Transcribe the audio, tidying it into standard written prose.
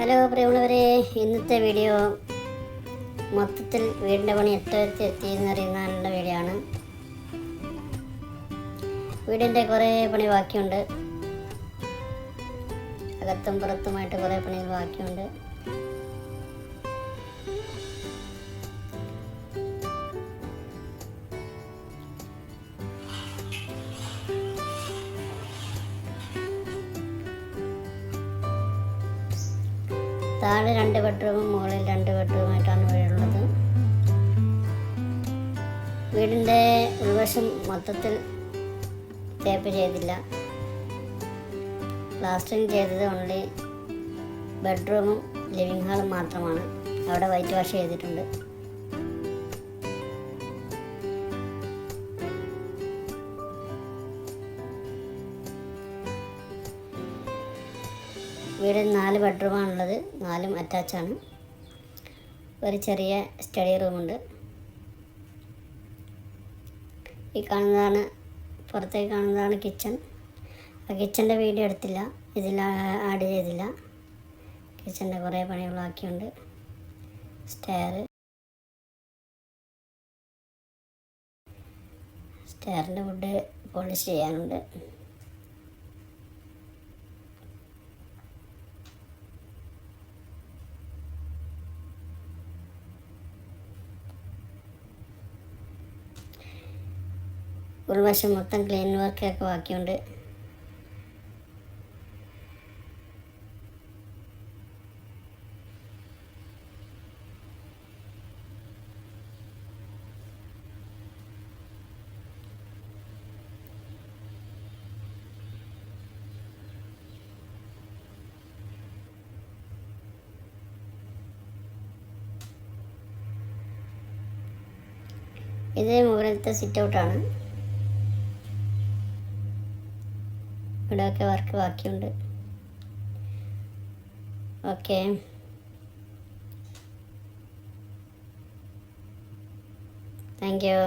Hello പ്രിയമുള്ളവരെ, ഇന്നത്തെ video മൊത്തത്തിൽ വീടിൻ്റെ പണി എത്തിയെന്നറിയുന്നതിനുള്ള വീഡിയോ ആണ്. വീടിൻ്റെ കുറേ പണി ബാക്കിയുണ്ട്. അകത്തും പുറത്തുമായിട്ട് കുറേ പണികൾ ബാക്കിയുണ്ട്. താഴെ 2 ബെഡ്റൂമും മുകളിൽ 2 ബെഡ്റൂമായിട്ടാണ് വീടുള്ളത്. വീടിൻ്റെ ഉൾവശം മൊത്തത്തിൽ തേപ്പ് ചെയ്തില്ല. പ്ലാസ്റ്ററിങ് ചെയ്തത് ഓൺലി ബെഡ്റൂമും ലിവിങ് ഹാളും മാത്രമാണ്. അവിടെ വൈറ്റ് വാഷ് ചെയ്തിട്ടുണ്ട്. വീട് 4 ബെഡ്റൂമാണുള്ളത്. 4ഉം അറ്റാച്ചാണ്. ഒരു ചെറിയ സ്റ്റഡി റൂമുണ്ട്. ഈ കാണുന്നതാണ്, പുറത്തേക്ക് കാണുന്നതാണ് കിച്ചൺ. ആ കിച്ചൻ്റെ വീഡിയോ എടുത്തില്ല, ഇതിൽ ആഡ് ചെയ്തില്ല. കിച്ചൻ്റെ കുറേ പണികൾ ബാക്കിയുണ്ട്. സ്റ്റെയറിൻ്റെ വുഡ് പോളിഷ് ചെയ്യാനുണ്ട്. ഉൾവശം മൊത്തം ക്ലീൻ വർക്കൊക്കെ ബാക്കിയുണ്ട്. ഇത് മുകളിലത്തെ സിറ്റ് ഔട്ടാണ്. ഇവിടെയൊക്കെ വർക്ക് ബാക്കിയുണ്ട്. Okay, thank you.